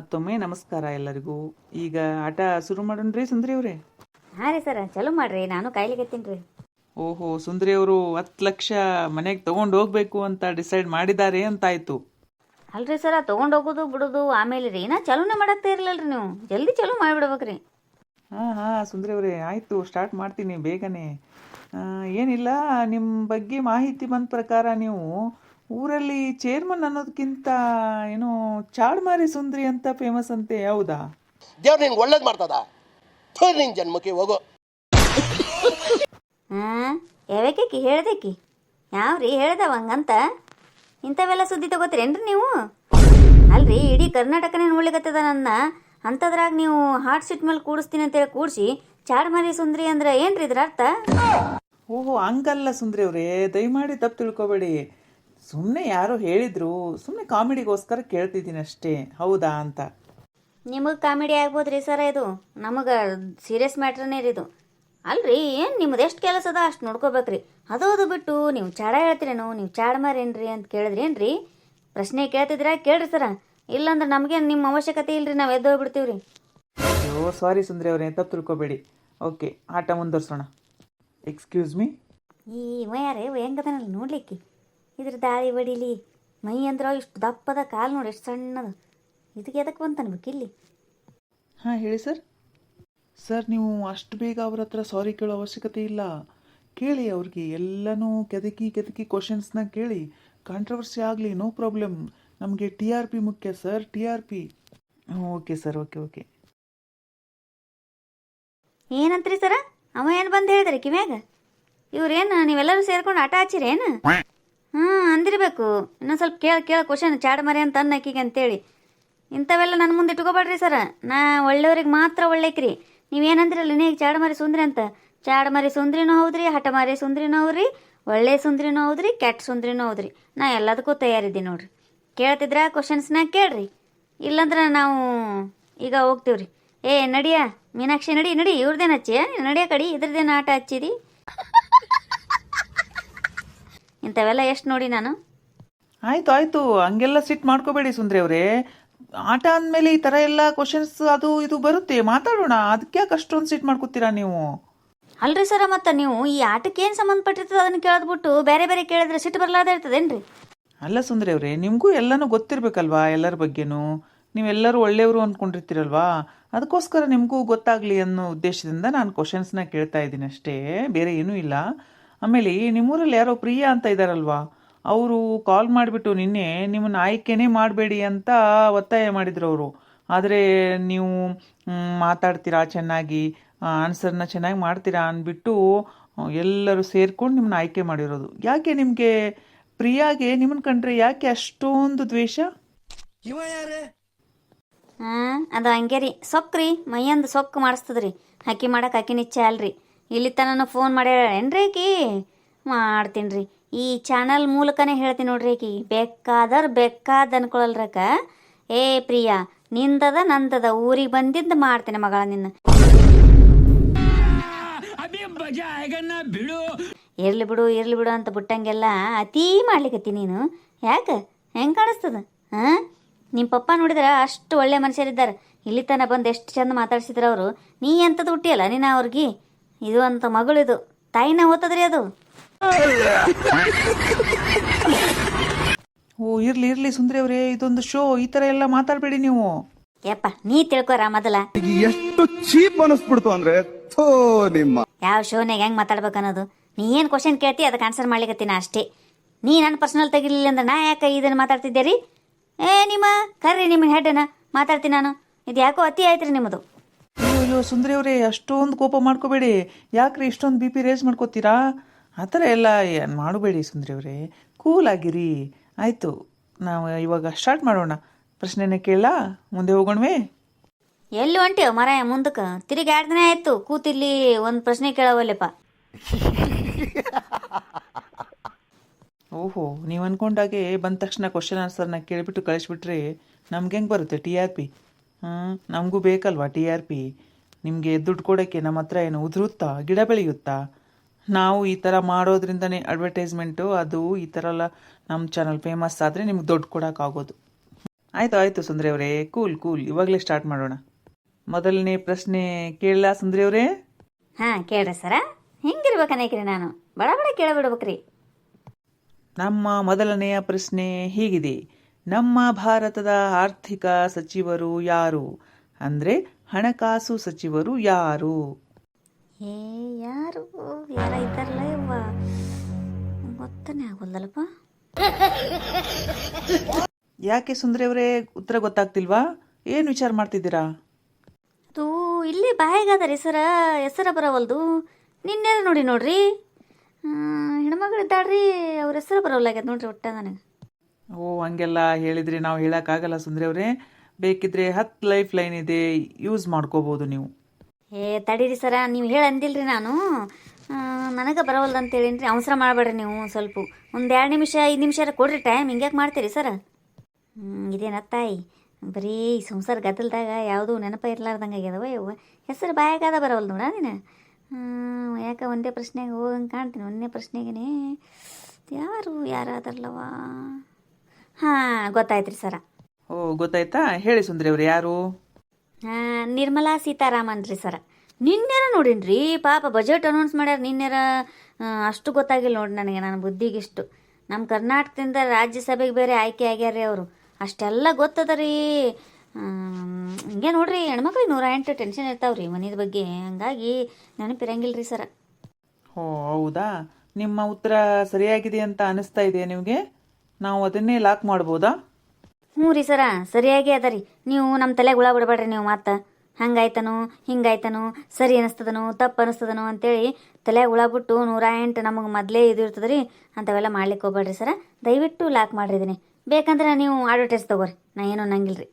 ಮತ್ತೊಮ್ಮೆ ನಮಸ್ಕಾರ ಎಲ್ಲರಿಗೂ. ಈಗ ಆಟ ಶುರು ಮಾಡೋಣ್ರಿ ಸುಂದ್ರಿ ಅವರೇ? ಹಾಂ ರೀ ಸರ್, ಚಲೋ ಮಾಡ್ರಿ, ನಾನು ಕಾಯ್ಲಿಕತ್ತೀನಿ ರೀ. ಓಹೋ, ಸುಂದ್ರಿ ಅವರು 10 ಲಕ್ಷ ಮನೆಗೆ ತಗೊಂಡು ಹೋಗ್ಬೇಕು ಅಂತ ಡಿಸೈಡ್ ಮಾಡಿದ್ದಾರೆ ಅಂತಾಯ್ತು. ಅಲ್ರಿ ಸರ, ತೊಗೊಂಡು ಹೋಗೋದು ಬಿಡೋದು ಆಮೇಲೆ ರೀ, ನಾ ಚಲೋನೇ ಮಾಡಾಕ್ತಾ ಇರಲಿಲ್ಲ ರೀ. ನೀವು ಜಲ್ದಿ ಚಲೋ ಮಾಡಿಬಿಡ್ಬೇಕ್ರಿ. ಹಾಂ ಸುಂದ್ರಿ ಅವರೇ, ಆಯಿತು, ಸ್ಟಾರ್ಟ್ ಮಾಡ್ತೀನಿ ಬೇಗನೆ. ಏನಿಲ್ಲ, ನಿಮ್ಮ ಬಗ್ಗೆ ಮಾಹಿತಿ ಬಂದ ಪ್ರಕಾರ ನೀವು ಊರಲ್ಲಿ ಚೇರ್ಮನ್ ಅನ್ನೋದಕ್ಕಿಂತ ಏನೋ ಚಾಡ್ಮಾರಿ ಸುಂದ್ರಿ ಅಂತ ಫೇಮಸ್ ಅಂತೆ, ಹೌದಾ? ದೇವ್ರು ನಿಂಗೆ ಒಳ್ಳೇದು ಮಾಡ್ತದ, ನಿನ್ನ ಜನ್ಮಕ್ಕೆ ಹೋಗೋ. ಹಾಂ, ಯಾವ್ಯಾಕಿ ಹೇಳ್ದೇಕಿ? ಯಾವ್ರಿ ಹೇಳ್ದವ ಹಂಗಂತ? ಇಂಥವೆಲ್ಲ ಸುದ್ದಿ ತಗೋತೀರೇನ್ರಿ ನೀವು? ಅಲ್ರಿ, ಇಡೀ ಕರ್ನಾಟಕನೇ ನೋಡ್ಲಿಕತ್ತದ ನನ್ನ, ಅಂಥದ್ರಾಗ ನೀವು ಹಾರ್ಟ್ ಸೀಟ್ ಮೇಲೆ ಕೂಡಿಸ್ತೀನಿ ಅಂತೇಳಿ ಕೂಡಿಸಿ ಚಾಡ್ಮಾರಿ ಸುಂದ್ರಿ ಅಂದ್ರೆ ಏನ್ರಿ ಇದ್ರ ಅರ್ಥ? ಓಹೋ, ಹಂಗಲ್ಲ ಸುಂದ್ರಿ ಅವರೇ, ದಯಮಾಡಿ ತಪ್ಪು ತಿಳ್ಕೊಬೇಡಿ. ಸುಮ್ಮನೆ ಯಾರೋ ಹೇಳಿದ್ರು, ಸುಮ್ಮನೆ ಕಾಮಿಡಿಗೋಸ್ಕರ ಕೇಳ್ತಿದ್ದೀನಿ ಅಷ್ಟೇ, ಹೌದಾ ಅಂತ. ನಿಮಗೆ ಕಾಮಿಡಿ ಆಗ್ಬೋದ್ರಿ ಸರ, ಇದು ನಮಗೆ ಸೀರಿಯಸ್ ಮ್ಯಾಟ್ರನೇ ರೀ ಇದು. ಅಲ್ರಿ, ಏನು ನಿಮ್ದು ಎಷ್ಟು ಕೆಲಸ ಅದ ಅಷ್ಟು ನೋಡ್ಕೋಬೇಕ್ರಿ. ಅದು ಬಿಟ್ಟು ನೀವು ಚಾಡ ಹೇಳ್ತೀರೇನು, ನೀವು ಚಾಡ್ಮಾರೇನ್ರಿ ಅಂತ ಕೇಳಿದ್ರಿ ಏನ್ರಿ? ಪ್ರಶ್ನೆ ಕೇಳ್ತಿದ್ರ ಕೇಳ್ರಿ ಸರ, ಇಲ್ಲಾಂದ್ರೆ ನಮಗೆ ನಿಮ್ಮ ಅವಶ್ಯಕತೆ ಇಲ್ರಿ, ನಾವು ಎದ್ದು ಹೋಗ್ಬಿಡ್ತೀವಿ ರೀ. ಅಯ್ಯೋ ಸಾರಿ ಸುಂದ್ರಿ ಅವರೇ, ತಪ್ಪು ತಿಳ್ಕೊಬೇಡಿ. ಓಕೆ, ಆಟ ಮುಂದುವರ್ಸೋಣ. Excuse me. ಈ ಯಾರೇ ಹೆಂಗದನಲ್ಲ ನೋಡ್ಲಿಕ್ಕೆ, ಇದ್ರ ದಾಳಿ ಬಡಿಲಿ ಮೈ ಅಂದ್ರ ಇಷ್ಟು ದಪ್ಪದ, ಕಾಲು ನೋಡಿ ಎಷ್ಟು ಸಣ್ಣದು, ಇದಕ್ಕೆ ಎದಕ್ಕೆ ಬಂತನ್ಬೇಕು ಇಲ್ಲಿ? ಹಾಂ ಹೇಳಿ ಸರ್. ಸರ್, ನೀವು ಅಷ್ಟು ಬೇಗ ಅವ್ರ ಹತ್ರ ಸಾರಿ ಕೇಳೋ ಅವಶ್ಯಕತೆ ಇಲ್ಲ. ಕೇಳಿ ಅವ್ರಿಗೆ, ಎಲ್ಲನೂ ಕೆದಕಿ ಕ್ವಶನ್ಸ್ನ ಕೇಳಿ. ಕಾಂಟ್ರವರ್ಸಿ ಆಗಲಿ, ನೋ ಪ್ರಾಬ್ಲಮ್. ನಮಗೆ TRP ಮುಖ್ಯ sir, TRP. Okay sir, okay. ಏನಂತ್ರಿ ಸರ? ಅವ ಏನು ಬಂದು ಹೇಳಿದ್ರಿ ಕಿವ್ಯಾಗ? ಇವ್ರೇನು ನೀವೆಲ್ಲರೂ ಸೇರ್ಕೊಂಡು ಆಟ ಹಚ್ಚಿರೇನು? ಅಂದಿರ್ಬೇಕು. ಇನ್ನೊಂದು ಸ್ವಲ್ಪ ಕೇಳ ಕ್ವಶನ್, ಚಾಡ್ಮಾರಿ ಅಂತ ಅನ್ನಕ್ಕಿಗೆ ಅಂತೇಳಿ. ಇಂಥವೆಲ್ಲ ನನ್ನ ಮುಂದೆ ಇಟ್ಕೋಬೇಡ್ರಿ ಸರ, ನಾ ಒಳ್ಳೆಯವ್ರಿಗೆ ಮಾತ್ರ ಒಳ್ಳೆಕ್ರಿ. ನೀವೇನಂದ್ರಲ್ಲ ನೀಗ ಚಾಡ್ಮಾರಿ ಸುಂದ್ರಿ ಅಂತ, ಚಾಡ್ಮಾರಿ ಸುಂದ್ರಿನೂ ಹೌದ್ರಿ, ಹಠಮಾರಿ ಸುಂದ್ರಿನೂ ಹೌದ್ರಿ, ಒಳ್ಳೆ ಸುಂದ್ರಿನೂ ಹೌದ್ರಿ, ಕೆಟ್ಟ ಸುಂದ್ರಿನೂ ಹೌದ್ರಿ. ನಾ ಎಲ್ಲದಕ್ಕೂ ತಯಾರಿದ್ದೀನಿ ನೋಡ್ರಿ. ಕೇಳ್ತಿದ್ರ ಕ್ವಶನ್ಸ್ನ ಕೇಳ್ರಿ, ಇಲ್ಲಂದ್ರೆ ನಾವು ಈಗ ಹೋಗ್ತೀವ್ರಿ. ಏ ನಡಿಯ ಮೀನಾಕ್ಷಿ, ನಡಿ, ಇವ್ರದ್ದೇನು ಹಚ್ಚಿ ನಡಿಯ ಕಡಿ, ಇದ್ರದ್ದೇನು ಆಟ ಹಚ್ಚಿದಿ? ಇಂಥವೆಲ್ಲ ಎಷ್ಟು ನೋಡಿ ನಾನು. ಆಯಿತು, ಹಂಗೆಲ್ಲ ಸಿಟ್ ಮಾಡ್ಕೋಬೇಡಿ ಸುಂದ್ರಿ ಅವರೇ. ಆಟ ಅಂದಮೇಲೆ ಈ ಥರ ಎಲ್ಲ ಕ್ವಶನ್ಸ್ ಅದು ಇದು ಬರುತ್ತೆ, ಮಾತಾಡೋಣ. ಅದಕ್ಕೆ ಯಾಕೆ ಅಷ್ಟೊಂದು ಸಿಟ್ ಮಾಡ್ಕೋತೀರಾ ನೀವು? ಅಲ್ರಿ ಸರ, ಮತ್ತೆ ನೀವು ಈ ಆಟಕ್ಕೆ ಏನು ಸಂಬಂಧಪಟ್ಟಿರ್ತದೆ ಅದನ್ನು ಕೇಳದ್ಬಿಟ್ಟು ಬೇರೆ ಕೇಳಿದ್ರೆ ಸಿಟ್ಟು ಬರಲಾದ ಇರ್ತದೇನ್ರಿ? ಅಲ್ಲ ಸುಂದ್ರಿ ಅವರೇ, ನಿಮಗೂ ಎಲ್ಲನೂ ಗೊತ್ತಿರಬೇಕಲ್ವಾ, ಎಲ್ಲರ ಬಗ್ಗೆನೂ. ನೀವೆಲ್ಲರೂ ಒಳ್ಳೆಯವರು ಅಂದ್ಕೊಂಡಿರ್ತೀರಲ್ವಾ, ಅದಕ್ಕೋಸ್ಕರ ನಿಮಗೂ ಗೊತ್ತಾಗಲಿ ಅನ್ನೋ ಉದ್ದೇಶದಿಂದ ನಾನು ಕ್ವಶನ್ಸ್ನ ಕೇಳ್ತಾ ಇದ್ದೀನಿ ಅಷ್ಟೇ, ಬೇರೆ ಏನೂ ಇಲ್ಲ. ಆಮೇಲೆ ನಿಮ್ಮೂರಲ್ಲಿ ಯಾರೋ ಪ್ರಿಯಾ ಅಂತ ಇದ್ದಾರಲ್ವಾ, ಅವರು ಕಾಲ್ ಮಾಡಿಬಿಟ್ಟು ನಿನ್ನೆ ನಿಮ್ಮನ್ನು ಆಯ್ಕೆನೇ ಮಾಡಬೇಡಿ ಅಂತ ಒತ್ತಾಯ ಮಾಡಿದ್ರು ಅವರು. ಆದರೆ ನೀವು ಮಾತಾಡ್ತೀರಾ ಚೆನ್ನಾಗಿ, ಆನ್ಸರ್ನ ಚೆನ್ನಾಗಿ ಮಾಡ್ತೀರಾ ಅಂದ್ಬಿಟ್ಟು ಎಲ್ಲರೂ ಸೇರ್ಕೊಂಡು ನಿಮ್ಮನ್ನ ಆಯ್ಕೆ ಮಾಡಿರೋದು. ಯಾಕೆ ನಿಮಗೆ ಪ್ರಿಯಾಗೆ ನಿಮ್ಮನ್ನ ಕಂಡ್ರೆ ಯಾಕೆ ಅಷ್ಟೊಂದು ದ್ವೇಷ? ಅದು ಹಂಗೆ ರೀ, ಸೊಕ್ಕ್ರಿ, ಮೈಯಂದು ಸೊಕ್ಕು ಮಾಡಿಸ್ತದ್ರಿ. ಹಾಕಿ ಮಾಡಕ್ಕೆ ಹಾಕಿನ ಇಚ್ಛೆ ಅಲ್ರಿ. ಇಲ್ಲಿ ತನಕ ಫೋನ್ ಮಾಡ್ಯಾರೇನ್ರಿ ಆಕಿ? ಮಾಡ್ತೀನಿ ರೀ, ಈ ಚಾನಲ್ ಮೂಲಕನೇ ಹೇಳ್ತೀನಿ ನೋಡ್ರಿ. ಆಕಿ ಬೇಕಾದ ಅನ್ಕೊಳಲ್ರಕ್ಕ. ಏ ಪ್ರಿಯಾ, ನಿಂದದ ನಂದದ, ಊರಿಗೆ ಬಂದಿದ್ದು ಮಾಡ್ತೀನಿ ಮಗಳ ನಿನ್ನ. ಇರ್ಲಿ ಬಿಡು ಅಂತ ಬಿಟ್ಟಂಗೆಲ್ಲ ಅತೀ ಮಾಡ್ಲಿಕತ್ತಿ ನೀನು. ಯಾಕೆ ಹೆಂಗೆ ಕಾಣಿಸ್ತದ? ನಿಮ್ಮ ಪಪ್ಪ ನೋಡಿದ್ರೆ ಅಷ್ಟು ಒಳ್ಳೆ ಮನುಷ್ಯರಿದ್ದಾರೆ, ಇಲ್ಲಿ ತನ ಬಂದು ಎಷ್ಟು ಚಂದ ಮಾತಾಡ್ಸಿದ್ರು ಅವರು. ನೀ ಎಂಥದ್ದು ಹುಟ್ಟಿಯಲ್ಲ ನೀನು ಅವ್ರಿಗೆ? ಇದು ಅಂತ ಮಗಳಿದು, ತಾಯಿನ ಓದ್ತದ್ರಿ ಅದು. ಓ ಇರ್ಲಿ ಸುಂದ್ರಿ ಅವರೇ, ಇದೊಂದು ಶೋ, ಈ ಥರ ಎಲ್ಲ ಮಾತಾಡಬೇಡಿ ನೀವು. ಯಪ್ಪ ನೀ ತಿಳ್ಕೊರ ಮೊದಲ. ಎಷ್ಟು ಚೀಪ್ ಅನಿಸ್ಬಿಡ್ತು ಅಂದ್ರೆ ನಿಮ್ಮ ಯಾವ ಶೋನಾಗ ಹೆಂಗೆ ಮಾತಾಡ್ಬೇಕನ್ನೋದು. ನೀ ಏನು ಕ್ವಶನ್ ಕೇಳ್ತಿ ಅದಕ್ಕೆ ಆನ್ಸರ್ ಮಾಡ್ಲಿಕತ್ತೀನಿ ಅಷ್ಟೇ. ನೀ ನನ್ನ ಪರ್ಸನಲ್ ತೆಗಿಲಿಲ್ಲ ಅಂದ್ರೆ ನಾ ಯಾಕೆ ಇದನ್ನು ಮಾತಾಡ್ತಿದ್ದೆ ರೀ? ನಿಮ್ಮ ಕರ್ರಿ ನಿಮ್ಮ ಹೆಡ್ಡನ್ನ ಮಾತಾಡ್ತೀನಿ ನಾನು. ಇದು ಯಾಕೋ ಅತಿ ಆಯ್ತು ರೀ ನಿಮ್ಮದು. ಅಯ್ಯೋ ಸುಂದ್ರಿ ಅವರೇ, ಅಷ್ಟೊಂದು ಕೋಪ ಮಾಡ್ಕೋಬೇಡಿ. ಯಾಕ್ರಿ ಇಷ್ಟೊಂದು BP ರೇಸ್ ಮಾಡ್ಕೋತೀರಾ? ಆ ಥರ ಎಲ್ಲ ಏನು ಮಾಡಬೇಡಿ ಸುಂದ್ರಿ ಅವರೇ, ಕೂಲ್ ಆಗಿರಿ. ಆಯಿತು, ನಾವು ಇವಾಗ ಸ್ಟಾರ್ಟ್ ಮಾಡೋಣ. ಪ್ರಶ್ನೆನೇ ಕೇಳ, ಮುಂದೆ ಹೋಗೋಣವೇ? ಎಲ್ಲಿ ಹೊಂಟಿವ ಮರ ಮುಂದಕ್ಕೆ? ತಿರುಗಿ 2 ದಿನ ಆಯ್ತು ಕೂತಿಲ್ಲಿ ಒಂದು ಪ್ರಶ್ನೆ ಕೇಳವಲ್ಲಪ್ಪ. ಓಹೋ, ನೀವು ಅಂದ್ಕೊಂಡಾಗೆ ಬಂದ ತಕ್ಷಣ ಕ್ವಶನ್ ಆನ್ಸರ್ನ ಕೇಳಿಬಿಟ್ಟು ಕಳಿಸ್ಬಿಟ್ರೆ ನಮ್ಗೆ ಹೆಂಗೆ ಬರುತ್ತೆ TRP? ನಮಗೂ ಬೇಕಲ್ವಾ TRP? ನಿಮಗೆ ದುಡ್ಡು ಕೊಡೋಕ್ಕೆ ನಮ್ಮ ಹತ್ರ ಏನು ಉದುರುತ್ತಾ, ಗಿಡ ಬೆಳೆಯುತ್ತಾ? ನಾವು ಈ ಥರ ಮಾಡೋದ್ರಿಂದನೇ ಅಡ್ವರ್ಟೈಸ್ಮೆಂಟು ಅದು ಈ ಥರ ಎಲ್ಲ ನಮ್ಮ ಚಾನಲ್ ಫೇಮಸ್ ಆದರೆ ನಿಮ್ಗೆ ದುಡ್ಡು ಕೊಡೋಕ್ಕಾಗೋದು. ಆಯಿತು ಆಯಿತು ಸುಂದ್ರಿ ಅವರೇ, ಕೂಲ್ ಕೂಲ್, ಇವಾಗಲೇ ಸ್ಟಾರ್ಟ್ ಮಾಡೋಣ. ಮೊದಲನೇ ಪ್ರಶ್ನೆ ಕೇಳಲಾ ಸುಂದ್ರಿ ಅವರೇ? ಹಾಂ ಕೇಳ್ರಿ ಸರ. ಹಿಂಗಿರ್ಬೇಕನೇಕ್ರಿ ನಾನು ಬಡ ಬಡ ಕೇಳಬಿಡ್ಬೇಕ್ರಿ. ನಮ್ಮ ಮೊದಲನೆಯ ಪ್ರಶ್ನೆ ಹೀಗಿದೆ: ನಮ್ಮ ಭಾರತದ ಆರ್ಥಿಕ ಸಚಿವರು ಯಾರು? ಅಂದರೆ ಹಣಕಾಸು ಸಚಿವರು ಯಾರು? ಏ ಯಾರು ಯಾರ ಇದ್ದಾರಲ್ಲ ಯವ್ವ, ಗೊತ್ತನೇ ಆಗೋಲ್ಲಲ್ಪ. ಯಾಕೆ ಸುಂದ್ರಿ ಅವರೇ, ಉತ್ತರ ಗೊತ್ತಾಗ್ತಿಲ್ವಾ? ಏನು ವಿಚಾರ ಮಾಡ್ತಿದ್ದೀರಾ? ಅದು ಇಲ್ಲಿ ಬಾಯಿಗಾದ ಹೆಸರ ಬರವಲ್ದು. ನಿನ್ನೆ ನೋಡಿ ನೋಡ್ರಿ, ಹೆಣ್ಮಗಳಿದ್ದಾಳ್ರಿ, ಅವ್ರ ಹೆಸರು ಬರೋಲ್ಲಾಗ್ಯದ ನೋಡ್ರಿ ಒಟ್ಟ ನನಗೆ. ಓ, ಹಂಗೆಲ್ಲ ಹೇಳಿದ್ರಿ ನಾವು ಹೇಳೋಕ್ಕಾಗಲ್ಲ ಸುಂದ್ರಿ ಅವರೇ. ಬೇಕಿದ್ರೆ 10 ಲೈಫ್ ಲೈನ್ ಇದೆ, ಯೂಸ್ ಮಾಡ್ಕೋಬೋದು ನೀವು. ಏ ತಡೀರಿ ಸರ, ನೀವು ಹೇಳಿ ಅಂದಿಲ್ರಿ ನಾನು. ನನಗೆ ಬರವಲ್ದು ಅಂತ ಹೇಳಿನ್ರಿ. ಅವಸರ ಮಾಡಬೇಡ್ರಿ ನೀವು. ಸ್ವಲ್ಪ ಒಂದು 2 ನಿಮಿಷ 5 ನಿಮಿಷ ಕೊಡ್ರಿ ಟೈಮ್. ಹಿಂಗ್ಯಾಕೆ ಮಾಡ್ತೀರಿ ಸರ? ಇದೇನ ತಾಯಿ, ಬರೀ ಸಂಸಾರ ಗದ್ದಲ್ದಾಗ ಯಾವುದೂ ನೆನಪ ಇರ್ಲಾರ್ದಂಗೆ ಆಗ್ಯದವ ಯವ್ವ. ಹೆಸರು ಬಾಯಾಗಾದ ಬರವಲ್ದು ನೋಡ ನೀನು. ಯಾಕೆ ಒಂದೇ ಪ್ರಶ್ನೆಗೆ ಹೋಗಂಗೆ ಕಾಣ್ತೀನಿ. ಒಂದೇ ಪ್ರಶ್ನೆಗೇ ಯಾರಾದರ್ಲವ? ಹಾಂ ಗೊತ್ತಾಯ್ತು ರೀ ಸರ. ಓ, ಗೊತ್ತಾಯ್ತಾ? ಹೇಳಿ ಸುಂದ್ರಿ ಅವ್ರೆ, ಯಾರು? ನಿರ್ಮಲಾ ಸೀತಾರಾಮನ್ ರೀ ಸರ. ನಿನ್ನೆರ ನೋಡಿನ್ರಿ, ಪಾಪ ಬಜೆಟ್ ಅನೌನ್ಸ್ ಮಾಡ್ಯಾರ ನಿನ್ನೆರ. ಅಷ್ಟು ಗೊತ್ತಾಗಿಲ್ಲ ನೋಡಿ ನನಗೆ, ನನ್ನ ಬುದ್ಧಿಗಿಷ್ಟು. ನಮ್ಮ ಕರ್ನಾಟಕದಿಂದ ರಾಜ್ಯಸಭೆಗೆ ಬೇರೆ ಆಯ್ಕೆ ಆಗ್ಯಾರ ಅವರು. ಅಷ್ಟೆಲ್ಲ ಗೊತ್ತದ ರೀ. ಹಿಂಗೆ ನೋಡ್ರಿ, ಹೆಣ್ಮಕ್ಳಿಗೆ 108 ಟೆನ್ಷನ್ ಇರ್ತಾವ್ರಿ ಮನೆಯ ಬಗ್ಗೆ. ಹಂಗಾಗಿ ನೆನಪಿರಂಗಿಲ್ಲ ರೀ ಸರ. ಓ ಹೌದಾ? ನಿಮ್ಮ ಉತ್ತರ ಸರಿಯಾಗಿದೆ ಅಂತ ಅನಿಸ್ತಾ ಇದೆಯಾ ನಿಮಗೆ? ನಾವು ಅದನ್ನೇ ಲಾಕ್ ಮಾಡ್ಬೋದಾ? ಹ್ಞೂ ರೀ ಸರ, ಸರಿಯಾಗಿ ಅದ ರೀ. ನೀವು ನಮ್ಮ ತಲೆಗೆ ಹುಳ ಬಿಡಬೇಡ್ರಿ ನೀವು. ಮತ್ತೆ ಹಂಗಾಯ್ತನು ಹಿಂಗಾಯ್ತನು, ಸರಿ ಅನಿಸ್ತದನು ತಪ್ಪು ಅನಿಸ್ತದನು ಅಂತೇಳಿ ತಲೆಗೆ ಹುಳ ಬಿಟ್ಟು 108 ನಮಗೆ ಮೊದಲೇ ಇದು ಇರ್ತದೆ ರೀ. ಅಂಥವೆಲ್ಲ ಮಾಡ್ಲಿಕ್ಕೆ ಹೋಗ್ಬೇಡ್ರಿ ಸರ. ದಯವಿಟ್ಟು ಲಾಕ್ ಮಾಡಿದ್ದೀನಿ. ಬೇಕಂದ್ರೆ ನೀವು ಅಡ್ವರ್ಟೈಸ್ ತಗೋರಿ, ನಾ ಏನೂ ಅನ್ನಂಗಿಲ್ಲ ರೀ.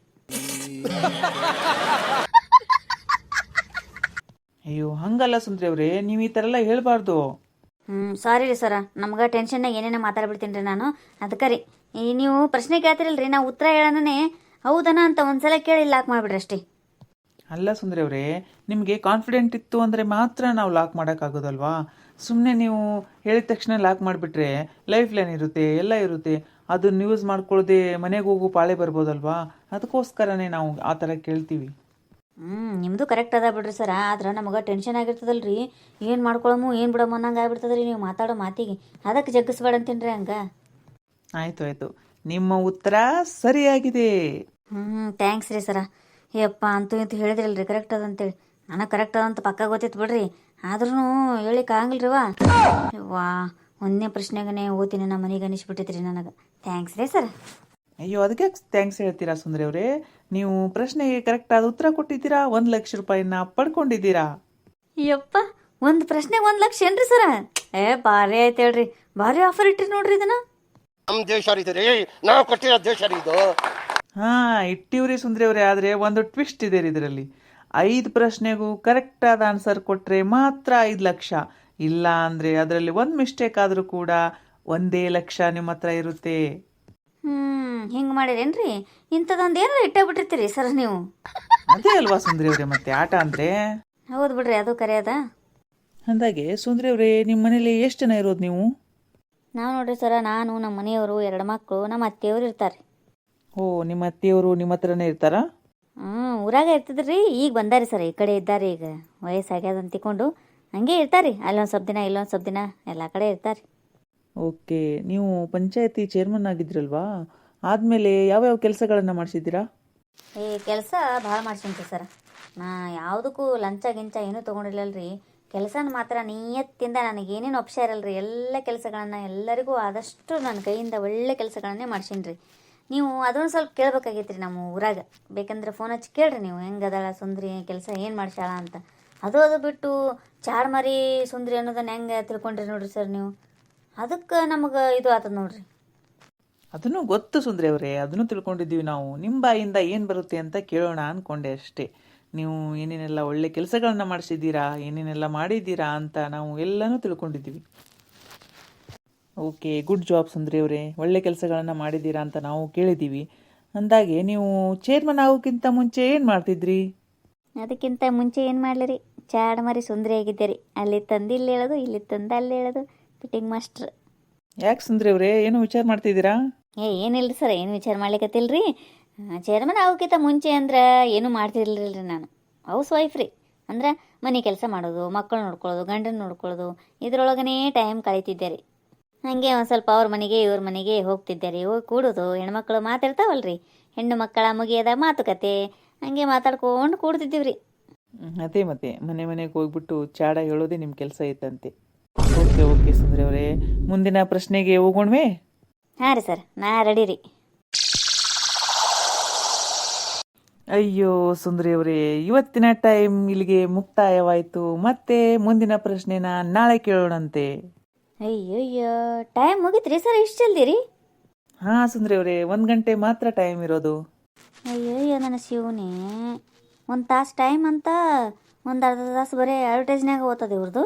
ಅಯ್ಯೋ, ಹಂಗಲ್ಲ ಸುಂದ್ರಿ ಅವ್ರೆ, ನೀವು ಈ ಥರ ಎಲ್ಲ ಹೇಳ್ಬಾರ್ದು. ಸಾರಿ ರೀ ಸರ, ನಮ್ಗೆ ಟೆನ್ಷನ್ನಾಗ ಏನೇನೋ ಮಾತಾಡ್ಬಿಡ್ತೀನಿ ರೀ ನಾನು. ಅದಕ್ಕೆ ರೀ ನೀವು ಪ್ರಶ್ನೆ ಕೇಳ್ತಿರಲ್ರಿ, ನಾವು ಉತ್ತರ ಹೇಳೋಣನೇ ಹೌದನ ಅಂತ ಒಂದ್ಸಲ ಕೇಳಿ ಲಾಕ್ ಮಾಡಿಬಿಡ್ರಿ ಅಷ್ಟೇ. ಅಲ್ಲ ಸುಂದ್ರಿ ಅವರೇ, ನಿಮಗೆ ಕಾನ್ಫಿಡೆಂಟ್ ಇತ್ತು ಅಂದರೆ ಮಾತ್ರ ನಾವು ಲಾಕ್ ಮಾಡೋಕ್ಕಾಗೋದಲ್ವಾ? ಸುಮ್ಮನೆ ನೀವು ಹೇಳಿದ ತಕ್ಷಣ ಲಾಕ್ ಮಾಡಿಬಿಟ್ರೆ ಲೈಫ್ ಲೈನ್ ಇರುತ್ತೆ, ಎಲ್ಲ ಇರುತ್ತೆ. ಅದನ್ನ ಯೂಸ್ ಮಾಡ್ಕೊಳ್ಳದೆ ಮನೆಗೆ ಹೋಗು ಪಾಳೆ ಬರ್ಬೋದಲ್ವಾ? ಅದಕ್ಕೋಸ್ಕರನೇ ನಾವು ಆ ಥರ ಕೇಳ್ತೀವಿ. ನಿಮ್ಮದು ಕರೆಕ್ಟ್ ಅದ ಬಿಡ್ರಿ ಸರ. ಆದ್ರೆ ನಮಗೆ ಟೆನ್ಷನ್ ಆಗಿರ್ತದಲ್ರಿ, ಏನು ಮಾಡ್ಕೊಳಮು ಏನು ಬಿಡಮು ಅನ್ನಂಗೆ ಆಗ್ಬಿಡ್ತದ್ರಿ ನೀವು ಮಾತಾಡೋ ಮಾತಿಗೆ. ಅದಕ್ಕೆ ಜಗ್ಗಿಸ್ಬೇಡ ಅಂತೀನಿ ರೀ ಹಂಗೆ. ಆಯಿತು ಆಯಿತು, ನಿಮ್ಮ ಉತ್ತರ ಸರಿಯಾಗಿದೆ. ಥ್ಯಾಂಕ್ಸ್ ರೀ ಸರ. ಯಪ್ಪ, ಅಂತೂ ಇಂತೂ ಹೇಳಿದ್ರಲ್ರಿ ಕರೆಕ್ಟ್ ಅದ ಅಂತೇಳಿ. ನನಗೆ ಕರೆಕ್ಟ್ ಅದಂತ ಪಕ್ಕ ಗೊತ್ತಿತ್ತು ಬಿಡ್ರಿ. ಆದ್ರೂ ಹೇಳಿಕ್ಕೆ ಆಗಲ್ರಿವಾ. ವಾ, ಒಂದನೇ ಪ್ರಶ್ನೆಗೇ ಓದ್ತೀನಿ ನಮ್ಮ ಮನೆಗೆ ಅನಿಸ್ಬಿಟ್ಟಿದ್ರಿ ನನಗೆ. ಥ್ಯಾಂಕ್ಸ್ ರೀ ಸರ್. ಅಯ್ಯೋ, ಅದಕ್ಕೆ ಥ್ಯಾಂಕ್ಸ್ ಹೇಳ್ತೀರಾ ಸುಂದರಿ ಅವರೇ? ನೀವು ಪ್ರಶ್ನೆಗೆ ಕರೆಕ್ಟಾದ ಉತ್ತರ ಕೊಟ್ಟಿದ್ದೀರಾ, 1 ಲಕ್ಷ ರೂಪಾಯಿನ ಪಡ್ಕೊಂಡಿದ್ದೀರಾ. ಯಪ್ಪ, ಒಂದು ಪ್ರಶ್ನೆಗೆ 1 ಲಕ್ಷ ಏನ್ರಿ ಸರ? ಭಾರಿ ಆಯ್ತು ಹೇಳ್ರಿ. ಭಾರಿ ಆಫರ್ ಇಟ್ಟಿರಿ ನೋಡ್ರಿ ಇದನ್ನ. ನಮ್ಮ ದೇಶ ರೀ ನಾವು ಕೊಟ್ಟಿರೋ ದೇಶ ರೀ ಇದು. ಇಟ್ಟಿವ್ರಿ ಸುಂದರಿ ಅವರೇ. ಆದರೆ ಒಂದು ಟ್ವಿಸ್ಟ್ ಇದೆ ಇದರಲ್ಲಿ. 5 ಪ್ರಶ್ನೆಗೂ ಕರೆಕ್ಟಾದ ಆನ್ಸರ್ ಕೊಟ್ಟರೆ ಮಾತ್ರ 5 ಲಕ್ಷ. ಇಲ್ಲ ಅಂದರೆ ಅದರಲ್ಲಿ ಒಂದು ಮಿಸ್ಟೇಕ್ ಆದರೂ ಕೂಡ 1 ಲಕ್ಷ ನಿಮ್ಮ ಹತ್ರ ಇರುತ್ತೆ. ಹಿಂಗೆ ಮಾಡಿರೇನ್ರಿ? ಇಂಥದ್ದೊಂದು ಏನಾರ ಇಟ್ಟೇ ಬಿಟ್ಟಿರ್ತೀರಿ ಸರ್ ನೀವು. ಅದೇ ಅಲ್ವಾ ಸುಂದರಿ ಅವರೇ ಮತ್ತೆ ಆಟ ಅಂದರೆ? ಹೌದು ಬಿಡ್ರಿ, ಅದು ಕರೆ ಅದ. ಅಂದಾಗೆ ಸುಂದರಿ ಅವರೇ, ನಿಮ್ಮ ಮನೇಲಿ ಎಷ್ಟು ಜನ ಇರೋದು ನೀವು? ನಾವು ನೋಡ್ರಿ ಸರ, ನಾನು ನಮ್ಮ ಮನೆಯವರು 2 ಮಕ್ಕಳು, ನಮ್ಮ ಅತ್ತೆಯವರು ಇರ್ತಾರೆ. ಓ, ನಿಮ್ಮ ಅತ್ತೆಯವರು ನಿಮ್ಮ ಹತ್ರನೇ ಇರ್ತಾರಾ? ಊರಾಗ ಇರ್ತಿದ್ರಿ, ಈಗ ಬಂದಾರಿ ಸರ್. ಈ ಕಡೆ ಇದ್ದಾರೆ, ಈಗ ವಯಸ್ಸಾಗ್ಯದ ಅಂತಿಕೊಂಡು ಹಂಗೆ ಇರ್ತಾರೆ. ಅಲ್ಲೊಂದು ಸ್ವಲ್ಪ ದಿನ ಇಲ್ಲೊಂದು ಸ್ವಲ್ಪ ದಿನ ಎಲ್ಲ ಕಡೆ ಇರ್ತಾರೆ. ಓಕೆ, ನೀವು ಪಂಚಾಯತಿ ಚೇರ್ಮನ್ ಆಗಿದ್ರಲ್ವಾ? ಆದಮೇಲೆ ಯಾವ್ಯಾವ ಕೆಲಸಗಳನ್ನು ಮಾಡಿಸಿದ್ದೀರಾ? ಕೆಲಸ ಭಾಳ ಮಾಡ್ಸೀನಿ ಸರ್. ನಾ ಯಾವುದಕ್ಕೂ ಲಂಚ ಗಿಂಚ ಏನೂ ತೊಗೊಂಡಿಲ್ಲಲ್ರಿ. ಕೆಲಸನ ಮಾತ್ರ ನಿಯತ್ತಿಂದ ನನಗೇನೇನು ಒಪ್ಷ ಇರಲ್ರಿ. ಎಲ್ಲ ಕೆಲಸಗಳನ್ನು ಎಲ್ಲರಿಗೂ ಆದಷ್ಟು ನನ್ನ ಕೈಯಿಂದ ಒಳ್ಳೆ ಕೆಲಸಗಳನ್ನೇ ಮಾಡ್ಸೀನಿ ರೀ. ನೀವು ಅದನ್ನು ಸ್ವಲ್ಪ ಕೇಳ್ಬೇಕಾಗೈತೆ ರೀ ನಮ್ಮ ಊರಾಗ. ಬೇಕಂದ್ರೆ ಫೋನ್ ಹಚ್ಚಿ ಕೇಳ್ರಿ ನೀವು, ಹೆಂಗದಾಳ ಸುಂದ್ರಿ, ಕೆಲಸ ಏನು ಮಾಡ್ಸ್ಯಾಳ ಅಂತ. ಅದು ಬಿಟ್ಟು ಚಾಡ್ಮಾರಿ ಸುಂದ್ರಿ ಅನ್ನೋದನ್ನ ಹೆಂಗೆ ತಿಳ್ಕೊಂಡ್ರಿ ನೋಡ್ರಿ ಸರ್ ನೀವು. ಅದಕ್ಕೆ ನಮಗೆ ಇದು ಆತದ ನೋಡ್ರಿ. ಅದನ್ನು ಗೊತ್ತು ಸುಂದರಿ ಅವರೇ, ಅದನ್ನು ತಿಳ್ಕೊಂಡಿದ್ದೀವಿ ನಾವು. ನಿಮ್ಮ ಬಾಯಿಂದ ಏನು ಬರುತ್ತೆ ಅಂತ ಕೇಳೋಣ ಅಂದ್ಕೊಂಡೆ ಅಷ್ಟೇ. ನೀವು ಏನೇನೆಲ್ಲ ಒಳ್ಳೆ ಕೆಲಸಗಳನ್ನ ಮಾಡಿಸಿದ್ದೀರಾ, ಏನೇನೆಲ್ಲ ಮಾಡಿದ್ದೀರಾ ಅಂತ ನಾವು ಎಲ್ಲನೂ ತಿಳ್ಕೊಂಡಿದ್ದೀವಿ. ಓಕೆ, ಗುಡ್ ಜಾಬ್ ಸುಂದರಿ ಅವರೇ. ಒಳ್ಳೆ ಕೆಲಸಗಳನ್ನು ಮಾಡಿದ್ದೀರಾ ಅಂತ ನಾವು ಕೇಳಿದ್ದೀವಿ. ಅಂದಾಗೆ ನೀವು ಚೇರ್ಮನ್ ಆಗೋಕ್ಕಿಂತ ಮುಂಚೆ ಏನು ಮಾಡ್ತಿದ್ರಿ? ಅದಕ್ಕಿಂತ ಮುಂಚೆ ಏನು ಮಾಡಲಿರಿ, ಚಾಡ್ಮಾರಿ ಸುಂದರಿ ಆಗಿದ್ದೆ ರೀ. ಅಲ್ಲಿ ತಂದು ಇಲ್ಲಿ ಹೇಳೋದು, ಇಲ್ಲಿ ತಂದು ಅಲ್ಲಿ ಹೇಳೋದು, ಫಿಟ್ಟಿಂಗ್ ಮಾಸ್ಟ್ರ್. ಯಾಕೆ ಸುಂದರಿ ಅವರೇ, ಏನು ವಿಚಾರ ಮಾಡ್ತಿದ್ದೀರಾ? ಏನಿಲ್ಲ ರೀ ಸರ್, ಏನು ವಿಚಾರ ಮಾಡ್ಲಿಕ್ಕತ್ತಿಲ್ಲ ರೀ. ಚೇರ್ಮನ್ ಆಗೋಕ್ಕಿಂತ ಮುಂಚೆ ಅಂದ್ರೆ ಏನೂ ಮಾಡ್ತಿರ್ಲಿಲ್ಲ ನಾನು. ಹೌಸ್ ವೈಫ್ ರೀ. ಅಂದ್ರೆ ಮನೆ ಕೆಲಸ ಮಾಡೋದು, ಮಕ್ಕಳು ನೋಡ್ಕೊಳ್ಳೋದು, ಗಂಡನ ನೋಡ್ಕೊಳ್ಳೋದು, ಇದರೊಳಗನೇ ಟೈಮ್ ಕಳೀತಿದ್ದೆ ರೀ. ಹಾಗೆ ಒಂದು ಸ್ವಲ್ಪ ಅವ್ರ ಮನೆಗೆ ಇವ್ರ ಮನೆಗೆ ಹೋಗ್ತಿದ್ದೆ ರೀ. ಹೋಗಿ ಕೂಡೋದು, ಹೆಣ್ಮಕ್ಳು ಮಾತಾಡ್ತಾವಲ್ರಿ, ಹೆಣ್ಣು ಮಕ್ಕಳ ಮುಗಿಯದ ಮಾತುಕತೆ, ಹಾಗೆ ಮಾತಾಡ್ಕೊಂಡು ಕೂಡ್ತಿದ್ದೀವಿ ರೀ. ಅದೇ ಮತ್ತೆ ಮನೆ ಮನೆಗೆ ಹೋಗ್ಬಿಟ್ಟು ಚಾಡ ಹೇಳೋದೇ ನಿಮ್ಮ ಕೆಲಸ ಐತಂತೆ. ಓಕೆ ಓಕೆ ಸುಂದರಿ ಅವರೇ, ಮುಂದಿನ ಪ್ರಶ್ನೆಗೆ ಹೋಗೋಣವೇ? ಹಾಂ ರೀ ಸರ್, ನಾ ರೆಡಿ ರೀ. ಅಯ್ಯೋ ಸುಂದರಿ ಅವರೇ, ಇವತ್ತಿನ ಟೈಮ್ ಇಲ್ಲಿಗೆ ಮುಕ್ತಾಯವಾಯಿತು. ಮತ್ತೆ ಮುಂದಿನ ಪ್ರಶ್ನೆನ ನಾಳೆ ಕೇಳೋಣಂತೆ. ಅಯ್ಯಯ್ಯೋ, ಟೈಮ್ ಮುಗಿತ್ರಿ ಸರ್, ಇಷ್ಟು ಜಲ್ದಿ ರೀ? ಹಾಂ ಸುಂದರಿ ಅವರೇ, 1 ಗಂಟೆ ಮಾತ್ರ ಟೈಮ್ ಇರೋದು. ಅಯ್ಯಯ್ಯೋ ನನ್ನ ಶಿವನೇ, 1 ತಾಸು ಟೈಮ್ ಅಂತ ಒಂದು ಅರ್ಧ ತಾಸು ಬರೀ ಅಡ್ವರ್ಟೈಸ್ನಾಗ ಓದ್ತದೆ ಇವ್ರದ್ದು.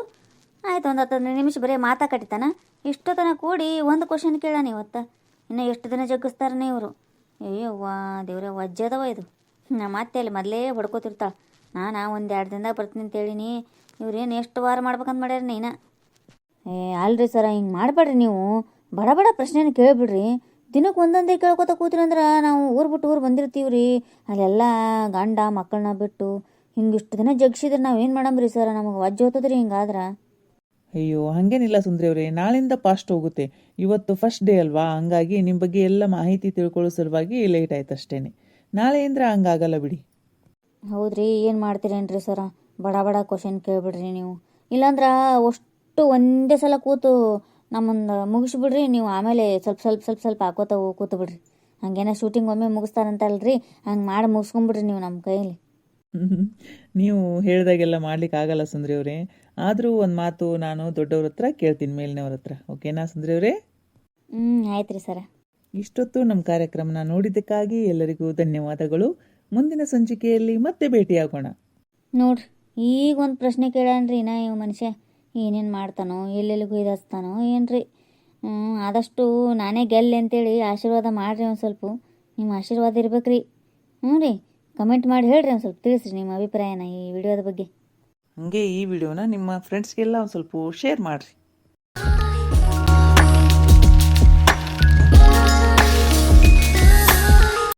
ಆಯ್ತು, ಒಂದು 10 ನಿಮಿಷ ಬರೀ ಮಾತಾ ಕಟ್ಟಿತಾನ. ಇಷ್ಟು ತನಕ ಕೂಡಿ ಒಂದು ಕ್ವಶನ್ ಕೇಳಾನ ಇವತ್ತು. ಇನ್ನು ಎಷ್ಟು ದಿನ ಜಗ್ಗಿಸ್ತಾರನೇ ಇವರು. ಅಯ್ಯವ್ವ ದೇವ್ರೆ, ವಜ್ಜದವ ಇದು. ನಮ್ಮ ಮತ್ತೆ ಅಲ್ಲಿ ಮೊದಲೇ ಹೊಡ್ಕೋತಿರ್ತಾಳೆ. ನಾನು 1-2 ದಿನದಾಗ ಬರ್ತೀನಿ ಅಂತೇಳಿನಿ. ಇವ್ರೇನು ಎಷ್ಟು ವಾರ ಮಾಡ್ಬೇಕಂತ ಮಾಡ್ಯಾರ ನೀನು? ಅಲ್ರಿ ಸರ, ಹಿಂಗೆ ಮಾಡಬೇಡ್ರಿ ನೀವು. ಬಡ ಬಡ ಪ್ರಶ್ನೆನ ಕೇಳಿಬಿಡ್ರಿ. ದಿನಕ್ಕೆ ಒಂದೊಂದೇ ಕೇಳ್ಕೊತ ಕೂತ್ರಿ ಅಂದ್ರೆ ನಾವು ಊರು ಬಿಟ್ಟು ಊರು ಬಂದಿರ್ತೀವಿ ರೀ. ಅಲ್ಲೆಲ್ಲ ಗಂಡ ಮಕ್ಕಳನ್ನ ಬಿಟ್ಟು ಹಿಂಗಿಷ್ಟು ದಿನ ಜಗ್ಸಿದ್ರೆ ನಾವು ಏನು ಮಾಡಮ್ರಿ ಸರ? ನಮಗೆ ವಜ್ಜೆ ಹೋಗ್ತದ್ರಿ ಹಿಂಗಾದ್ರೆ. ಅಯ್ಯೋ ಹಾಗೇನಿಲ್ಲ ಸುಂದರಿ ಅವರೇ, ನಾಳಿಂದ ಫಾಸ್ಟ್ ಹೋಗುತ್ತೆ. ಇವತ್ತು ಫಸ್ಟ್ ಡೇ ಅಲ್ವಾ, ಹಂಗಾಗಿ ನಿಮ್ಮ ಬಗ್ಗೆ ಎಲ್ಲ ಮಾಹಿತಿ ತಿಳ್ಕೊಳ್ಳೋ ಸಲುವಾಗಿ ಲೇಟ್ ಆಯ್ತು ಅಷ್ಟೇ. ನಾಳೆಯಿಂದ ಹಂಗಾಗಲ್ಲ ಬಿಡಿ. ಹೌದ್ರಿ, ಏನು ಮಾಡ್ತೀರೇನ್ರಿ ಸರ? ಬಡ ಬಡ ಕ್ವಶನ್ ಕೇಳಿಬಿಡ್ರಿ ನೀವು. ಇಲ್ಲಾಂದ್ರೆ ಅಷ್ಟು ಒಂದೇ ಸಲ ಕೂತು ನಮ್ಮನ್ನು ಮುಗಿಸ್ಬಿಡ್ರಿ ನೀವು. ಆಮೇಲೆ ಸ್ವಲ್ಪ ಹಾಕೋತ ಕೂತು ಬಿಡ್ರಿ. ಹಂಗೇನ ಶೂಟಿಂಗ್ ಒಮ್ಮೆ ಮುಗಿಸ್ತಾರಂತಲ್ರಿ, ಹಂಗೆ ಮಾಡಿ ಮುಗಿಸ್ಕೊಂಬಿಡ್ರಿ ನೀವು ನಮ್ಮ ಕೈಯಲ್ಲಿ. ನೀವು ಹೇಳಿದಾಗೆಲ್ಲ ಮಾಡ್ಲಿಕ್ಕೆ ಆಗಲ್ಲ ಸುಂದರಿ ಅವರೇ. ಆದರೂ ಒಂದು ಮಾತು ನಾನು ದೊಡ್ಡವ್ರ ಹತ್ರ ಕೇಳ್ತೀನಿ, ಮೇಲಿನವ್ರ ಹತ್ರ. ಓಕೆನಾ ಸುಂದರಿ ಅವರೇ? ಆಯ್ತು ರೀ ಸರ. ಇಷ್ಟೊತ್ತು ನಮ್ಮ ಕಾರ್ಯಕ್ರಮನ ನೋಡಿದ್ದಕ್ಕಾಗಿ ಎಲ್ಲರಿಗೂ ಧನ್ಯವಾದಗಳು. ಮುಂದಿನ ಸಂಚಿಕೆಯಲ್ಲಿ ಮತ್ತೆ ಭೇಟಿಯಾಗೋಣ. ನೋಡ್ರಿ, ಈಗ ಒಂದು ಪ್ರಶ್ನೆ ಕೇಳಾನ್ರಿ ನಾ, ಇವ್ ಮನುಷ್ಯ ಏನೇನು ಮಾಡ್ತಾನೋ, ಎಲ್ಲೆಲ್ಲಿಗೂ ಇದಾಸ್ತಾನೋ ಏನ್ರಿ. ಆದಷ್ಟು ನಾನೇ ಗೆಲ್ಲಿ ಅಂತೇಳಿ ಆಶೀರ್ವಾದ ಮಾಡಿರಿ. ಒಂದು ಸ್ವಲ್ಪ ನಿಮ್ಮ ಆಶೀರ್ವಾದ ಇರ್ಬೇಕ್ರಿ. ಹ್ಞೂ ರೀ, ಕಮೆಂಟ್ ಮಾಡಿ ಹೇಳ್ರಿ, ಒಂದು ಸ್ವಲ್ಪ ತಿಳಿಸ್ರಿ ನಿಮ್ಮ ಅಭಿಪ್ರಾಯನ ಈ ವಿಡಿಯೋದ ಬಗ್ಗೆ. ಹಾಗೆ ಈ ವಿಡಿಯೋನ ನಿಮ್ಮ ಫ್ರೆಂಡ್ಸ್ಗೆಲ್ಲ ಒಂದು ಸ್ವಲ್ಪ ಶೇರ್ ಮಾಡಿರಿ.